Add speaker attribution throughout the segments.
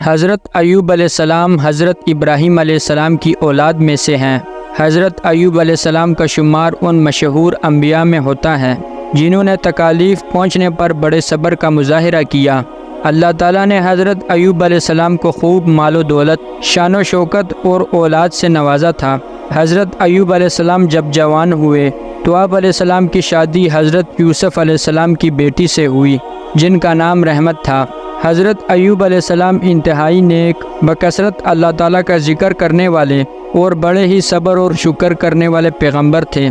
Speaker 1: حضرت ایوب علیہ السلام حضرت ابراہیم علیہ السلام کی اولاد میں سے ہیں۔ حضرت ایوب علیہ السلام کا شمار ان مشہور انبیاء میں ہوتا ہے جنہوں نے تکالیف پہنچنے پر بڑے صبر کا مظاہرہ کیا۔ اللہ تعالیٰ نے حضرت ایوب علیہ السلام کو خوب مال و دولت، شان و شوکت اور اولاد سے نوازا تھا۔ حضرت ایوب علیہ السلام جب جوان ہوئے تو آپ علیہ السلام کی شادی حضرت یوسف علیہ السلام کی بیٹی سے ہوئی جن کا نام رحمت تھا۔ حضرت ایوب علیہ السلام انتہائی نیک، بکثرت اللہ تعالیٰ کا ذکر کرنے والے اور بڑے ہی صبر اور شکر کرنے والے پیغمبر تھے۔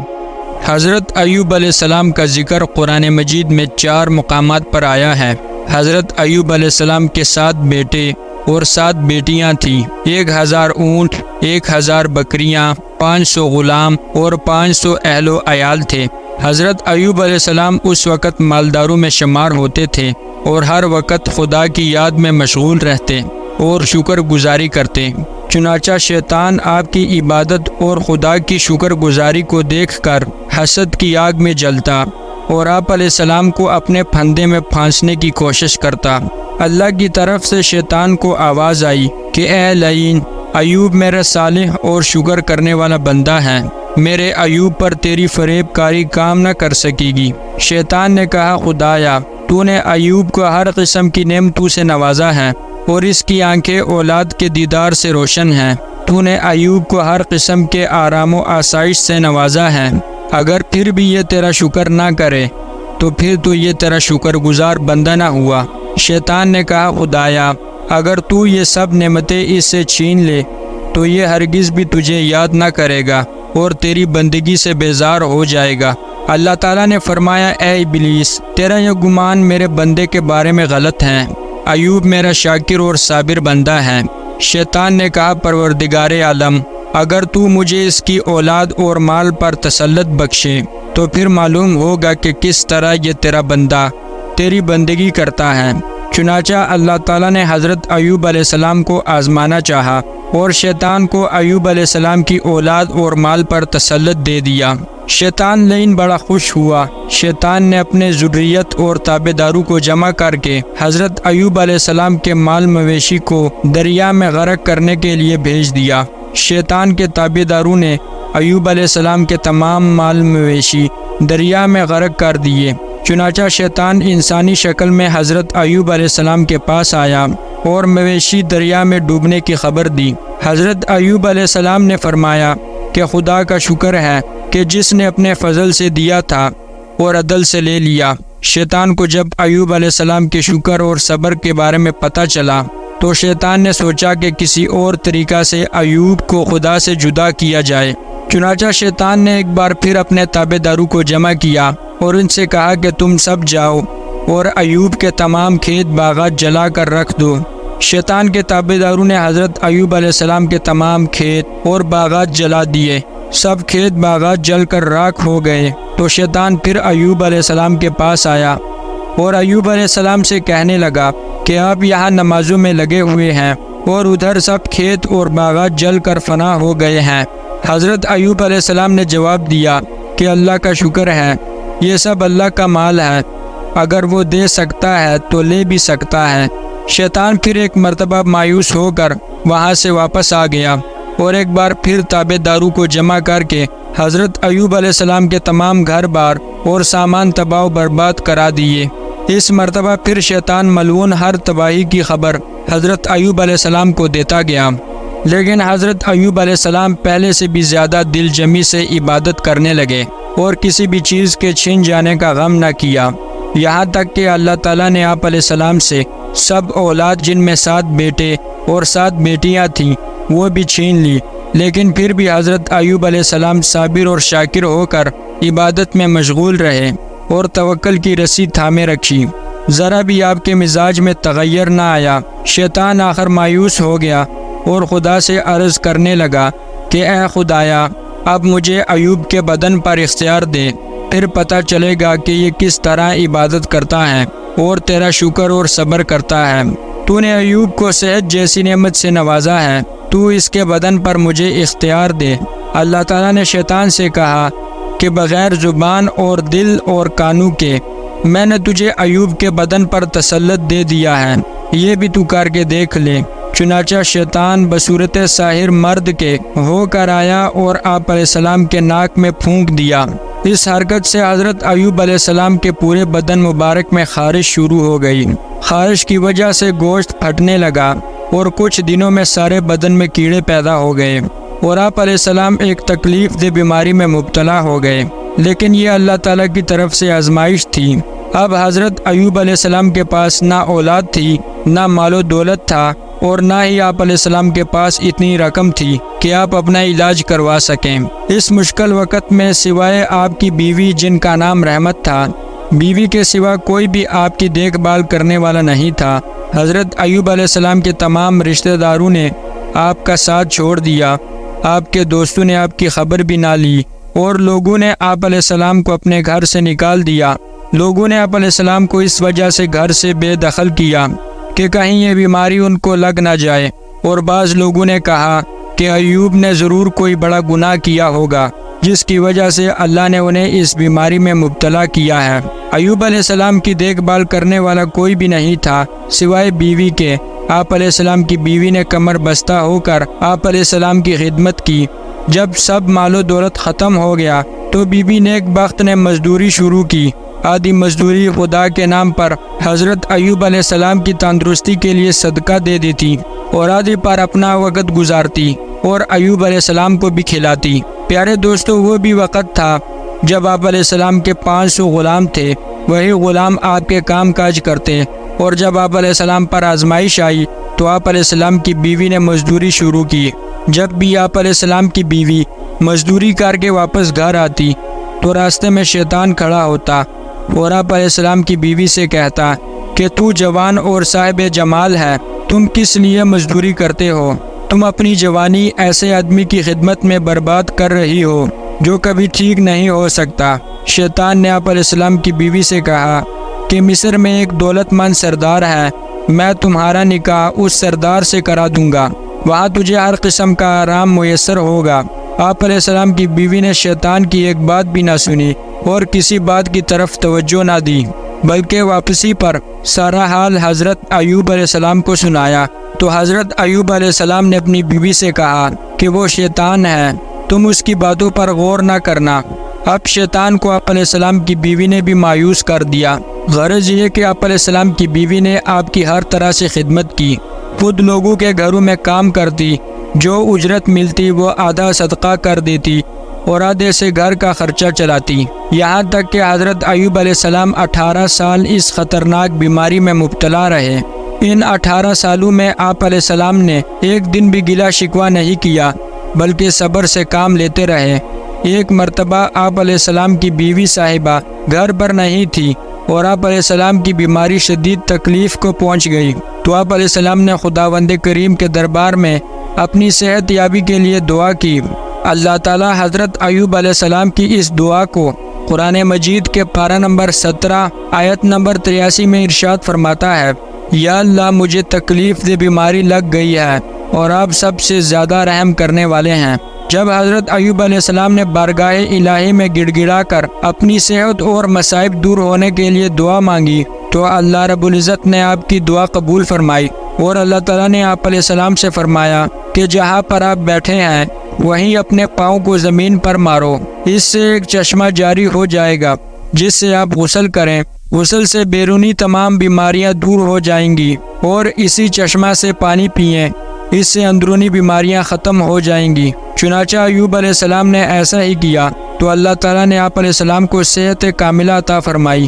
Speaker 1: حضرت ایوب علیہ السلام کا ذکر قرآن مجید میں 4 مقامات پر آیا ہے۔ حضرت ایوب علیہ السلام کے 7 بیٹے اور 7 بیٹیاں تھیں، 1000 اونٹ، 1000 بکریاں، 500 غلام اور 500 اہل و عیال تھے۔ حضرت ایوب علیہ السلام اس وقت مالداروں میں شمار ہوتے تھے اور ہر وقت خدا کی یاد میں مشغول رہتے اور شکر گزاری کرتے۔ چنانچہ شیطان آپ کی عبادت اور خدا کی شکر گزاری کو دیکھ کر حسد کی آگ میں جلتا اور آپ علیہ السلام کو اپنے پھندے میں پھانسنے کی کوشش کرتا۔ اللہ کی طرف سے شیطان کو آواز آئی کہ اے لعین، ایوب میرا صالح اور شکر کرنے والا بندہ ہے، میرے ایوب پر تیری فریب کاری کام نہ کر سکے گی۔ شیطان نے کہا، خدایا تو نے ایوب کو ہر قسم کی نعمتوں سے نوازا ہے اور اس کی آنکھیں اولاد کے دیدار سے روشن ہیں۔ تو نے ایوب کو ہر قسم کے آرام و آسائش سے نوازا ہے، اگر پھر بھی یہ تیرا شکر نہ کرے تو پھر تو یہ تیرا شکر گزار بندہ نہ ہوا۔ شیطان نے کہا، خدایا اگر تو یہ سب نعمتیں اس سے چھین لے تو یہ ہرگز بھی تجھے یاد نہ کرے گا اور تیری بندگی سے بیزار ہو جائے گا۔ اللہ تعالیٰ نے فرمایا، اے ابلیس، تیرا یہ گمان میرے بندے کے بارے میں غلط ہے۔ ایوب میرا شاکر اور صابر بندہ ہے۔ شیطان نے کہا، پروردگار عالم، اگر تو مجھے اس کی اولاد اور مال پر تسلط بخشے تو پھر معلوم ہوگا کہ کس طرح یہ تیرا بندہ تیری بندگی کرتا ہے۔ چنانچہ اللہ تعالیٰ نے حضرت ایوب علیہ السلام کو آزمانا چاہا اور شیطان کو ایوب علیہ السلام کی اولاد اور مال پر تسلط دے دیا۔ شیطان لعین بڑا خوش ہوا۔ شیطان نے اپنے ذریت اور تابع داروں کو جمع کر کے حضرت ایوب علیہ السلام کے مال مویشی کو دریا میں غرق کرنے کے لیے بھیج دیا۔ شیطان کے تابع داروں نے ایوب علیہ السلام کے تمام مال مویشی دریا میں غرق کر دیے۔ چنانچہ شیطان انسانی شکل میں حضرت ایوب علیہ السلام کے پاس آیا اور مویشی دریا میں ڈوبنے کی خبر دی۔ حضرت ایوب علیہ السلام نے فرمایا کہ خدا کا شکر ہے کہ جس نے اپنے فضل سے دیا تھا اور عدل سے لے لیا۔ شیطان کو جب ایوب علیہ السلام کے شکر اور صبر کے بارے میں پتہ چلا تو شیطان نے سوچا کہ کسی اور طریقہ سے ایوب کو خدا سے جدا کیا جائے۔ چنانچہ شیطان نے ایک بار پھر اپنے تابع داروں کو جمع کیا اور ان سے کہا کہ تم سب جاؤ اور ایوب کے تمام کھیت باغات جلا کر رکھ دو۔ شیطان کے تابع داروں نے حضرت ایوب علیہ السلام کے تمام کھیت اور باغات جلا دیے۔ سب کھیت باغات جل کر راکھ ہو گئے تو شیطان پھر ایوب علیہ السلام کے پاس آیا اور ایوب علیہ السلام سے کہنے لگا کہ آپ یہاں نمازوں میں لگے ہوئے ہیں اور ادھر سب کھیت اور باغات جل کر فنا ہو گئے ہیں۔ حضرت ایوب علیہ السلام نے جواب دیا کہ اللہ کا شکر ہے، یہ سب اللہ کا مال ہے، اگر وہ دے سکتا ہے تو لے بھی سکتا ہے۔ شیطان پھر ایک مرتبہ مایوس ہو کر وہاں سے واپس آ گیا اور ایک بار پھر تابع داروں کو جمع کر کے حضرت ایوب علیہ السلام کے تمام گھر بار اور سامان تباہ و برباد کرا دیے۔ اس مرتبہ پھر شیطان ملعون ہر تباہی کی خبر حضرت ایوب علیہ السلام کو دیتا گیا، لیکن حضرت ایوب علیہ السلام پہلے سے بھی زیادہ دل جمی سے عبادت کرنے لگے اور کسی بھی چیز کے چھن جانے کا غم نہ کیا، یہاں تک کہ اللہ تعالیٰ نے آپ علیہ السلام سے سب اولاد جن میں 7 بیٹے اور 7 بیٹیاں تھیں وہ بھی چھین لی، لیکن پھر بھی حضرت ایوب علیہ السلام صابر اور شاکر ہو کر عبادت میں مشغول رہے اور توکل کی رسی تھامے رکھی۔ ذرا بھی آپ کے مزاج میں تغیر نہ آیا۔ شیطان آخر مایوس ہو گیا اور خدا سے عرض کرنے لگا کہ اے خدایا، اب مجھے ایوب کے بدن پر اختیار دے، پھر پتہ چلے گا کہ یہ کس طرح عبادت کرتا ہے اور تیرا شکر اور صبر کرتا ہے۔ تو نے ایوب کو صحت جیسی نعمت سے نوازا ہے، تو اس کے بدن پر مجھے اختیار دے۔ اللہ تعالیٰ نے شیطان سے کہا کہ بغیر زبان اور دل اور کانوں کے میں نے تجھے ایوب کے بدن پر تسلط دے دیا ہے، یہ بھی تو کر کے دیکھ لے۔ چنانچہ شیطان بصورت ساحر مرد کے ہو کر آیا اور آپ علیہ السلام کے ناک میں پھونک دیا۔ اس حرکت سے حضرت ایوب علیہ السلام کے پورے بدن مبارک میں خارش شروع ہو گئی۔ خارش کی وجہ سے گوشت پھٹنے لگا اور کچھ دنوں میں سارے بدن میں کیڑے پیدا ہو گئے اور آپ علیہ السلام ایک تکلیف دہ بیماری میں مبتلا ہو گئے، لیکن یہ اللہ تعالیٰ کی طرف سے آزمائش تھی۔ اب حضرت ایوب علیہ السلام کے پاس نہ اولاد تھی، نہ مال و دولت تھا، اور نہ ہی آپ علیہ السلام کے پاس اتنی رقم تھی کہ آپ اپنا علاج کروا سکیں۔ اس مشکل وقت میں سوائے آپ کی بیوی جن کا نام رحمت تھا، بیوی کے سوا کوئی بھی آپ کی دیکھ بھال کرنے والا نہیں تھا۔ حضرت ایوب علیہ السلام کے تمام رشتہ داروں نے آپ کا ساتھ چھوڑ دیا، آپ کے دوستوں نے آپ کی خبر بھی نہ لی، اور لوگوں نے آپ علیہ السلام کو اپنے گھر سے نکال دیا۔ لوگوں نے آپ علیہ السلام کو اس وجہ سے گھر سے بے دخل کیا کہ کہیں یہ بیماری ان کو لگ نہ جائے، اور بعض لوگوں نے کہا کہ ایوب نے ضرور کوئی بڑا گناہ کیا ہوگا جس کی وجہ سے اللہ نے انہیں اس بیماری میں مبتلا کیا ہے۔ ایوب علیہ السلام کی دیکھ بھال کرنے والا کوئی بھی نہیں تھا سوائے بیوی کے۔ آپ علیہ السلام کی بیوی نے کمر بستہ ہو کر آپ علیہ السلام کی خدمت کی۔ جب سب مال و دولت ختم ہو گیا تو بی بی نیک بخت نے مزدوری شروع کی۔ آدھی مزدوری خدا کے نام پر حضرت ایوب علیہ السلام کی تندرستی کے لیے صدقہ دے دیتی اور آدھی پر اپنا وقت گزارتی اور ایوب علیہ السلام کو بھی کھلاتی۔ پیارے دوستو، وہ بھی وقت تھا جب آپ علیہ السلام کے 500 غلام تھے، وہی غلام آپ کے کام کاج کرتے، اور جب آپ علیہ السلام پر آزمائش آئی تو آپ علیہ السلام کی بیوی نے مزدوری شروع کی۔ جب بھی آپ علیہ السلام کی بیوی مزدوری کر کے واپس گھر آتی تو راستے میں شیطان کھڑا ہوتا اور آپ علیہ السلام کی بیوی سے کہتا کہ تو جوان اور صاحب جمال ہے، تم کس لیے مزدوری کرتے ہو؟ تم اپنی جوانی ایسے آدمی کی خدمت میں برباد کر رہی ہو جو کبھی ٹھیک نہیں ہو سکتا۔ شیطان نے آپ علیہ السلام کی بیوی سے کہا کہ مصر میں ایک دولت مند سردار ہے، میں تمہارا نکاح اس سردار سے کرا دوں گا، وہاں تجھے ہر قسم کا آرام میسر ہوگا۔ آپ علیہ السلام کی بیوی نے شیطان کی ایک بات بھی نہ سنی اور کسی بات کی طرف توجہ نہ دی، بلکہ واپسی پر سارا حال حضرت ایوب علیہ السلام کو سنایا۔ تو حضرت ایوب علیہ السلام نے اپنی بیوی سے کہا کہ وہ شیطان ہے، تم اس کی باتوں پر غور نہ کرنا۔ اب شیطان کو آپ علیہ السلام کی بیوی نے بھی مایوس کر دیا۔ غرض یہ کہ آپ علیہ السلام کی بیوی نے آپ کی ہر طرح سے خدمت کی، خود لوگوں کے گھروں میں کام کرتی، جو اجرت ملتی وہ آدھا صدقہ کر دیتی اور آدھے سے گھر کا خرچہ چلاتی، یہاں تک کہ حضرت ایوب علیہ السلام 18 سال اس خطرناک بیماری میں مبتلا رہے۔ ان 18 سالوں میں آپ علیہ السلام نے ایک دن بھی گلہ شکوہ نہیں کیا، بلکہ صبر سے کام لیتے رہے۔ ایک مرتبہ آپ علیہ السلام کی بیوی صاحبہ گھر پر نہیں تھی اور آپ علیہ السلام کی بیماری شدید تکلیف کو پہنچ گئی، تو آپ علیہ السلام نے خداوند کریم کے دربار میں اپنی صحت یابی کے لیے دعا کی۔ اللہ تعالی حضرت ایوب علیہ السلام کی اس دعا کو قرآن مجید کے پارہ نمبر 17 آیت نمبر 83 میں ارشاد فرماتا ہے، یا اللہ مجھے تکلیف دہ بیماری لگ گئی ہے اور آپ سب سے زیادہ رحم کرنے والے ہیں۔ جب حضرت ایوب علیہ السلام نے بارگاہ الہی میں گڑ گڑا کر اپنی صحت اور مصائب دور ہونے کے لیے دعا مانگی تو اللہ رب العزت نے آپ کی دعا قبول فرمائی، اور اللہ تعالیٰ نے آپ علیہ السلام سے فرمایا کہ جہاں پر آپ بیٹھے ہیں وہیں اپنے پاؤں کو زمین پر مارو، اس سے ایک چشمہ جاری ہو جائے گا جس سے آپ غسل کریں، غسل سے بیرونی تمام بیماریاں دور ہو جائیں گی، اور اسی چشمہ سے پانی پئیں، اس سے اندرونی بیماریاں ختم ہو جائیں گی۔ چنانچہ ایوب علیہ السلام نے ایسا ہی کیا تو اللہ تعالیٰ نے آپ علیہ السلام کو صحت کاملہ عطا فرمائی۔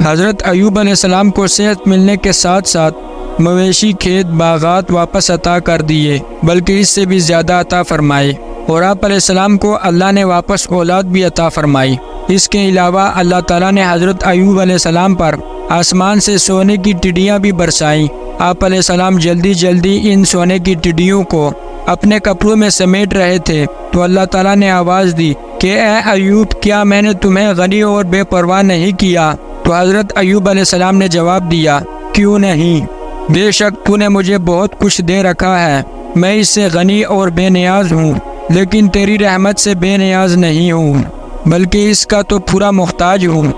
Speaker 1: حضرت ایوب علیہ السلام کو صحت ملنے کے ساتھ ساتھ مویشی، کھیت، باغات واپس عطا کر دیے، بلکہ اس سے بھی زیادہ عطا فرمائے، اور آپ علیہ السلام کو اللہ نے واپس اولاد بھی عطا فرمائی۔ اس کے علاوہ اللہ تعالیٰ نے حضرت ایوب علیہ السلام پر آسمان سے سونے کی ٹڈیاں بھی برسائیں۔ آپ علیہ السلام جلدی جلدی ان سونے کی ٹڈیوں کو اپنے کپڑوں میں سمیٹ رہے تھے تو اللہ تعالیٰ نے آواز دی کہ اے ایوب، کیا میں نے تمہیں غنی اور بے پرواہ نہیں کیا؟ تو حضرت ایوب علیہ السلام نے جواب دیا، کیوں نہیں، بے شک تو نے مجھے بہت کچھ دے رکھا ہے، میں اس سے غنی اور بے نیاز ہوں، لیکن تیری رحمت سے بے نیاز نہیں ہوں، بلکہ اس کا تو پورا محتاج ہوں۔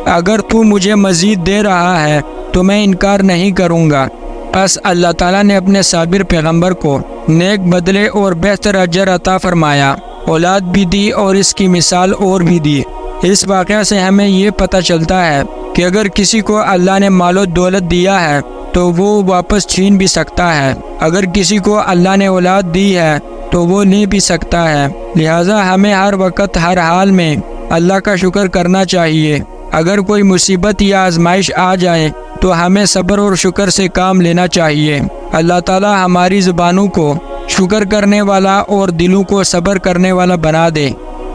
Speaker 1: اگر تو مجھے مزید دے رہا ہے تو میں انکار نہیں کروں گا۔ پس اللہ تعالیٰ نے اپنے صابر پیغمبر کو نیک بدلے اور بہتر اجر عطا فرمایا، اولاد بھی دی اور اس کی مثال اور بھی دی۔ اس واقعہ سے ہمیں یہ پتہ چلتا ہے کہ اگر کسی کو اللہ نے مال و دولت دیا ہے تو وہ واپس چھین بھی سکتا ہے، اگر کسی کو اللہ نے اولاد دی ہے تو وہ لے بھی سکتا ہے۔ لہٰذا ہمیں ہر وقت ہر حال میں اللہ کا شکر کرنا چاہیے۔ اگر کوئی مصیبت یا آزمائش آ جائے تو ہمیں صبر اور شکر سے کام لینا چاہیے۔ اللہ تعالی ہماری زبانوں کو شکر کرنے والا اور دلوں کو صبر کرنے والا بنا دے،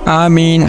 Speaker 1: آمین۔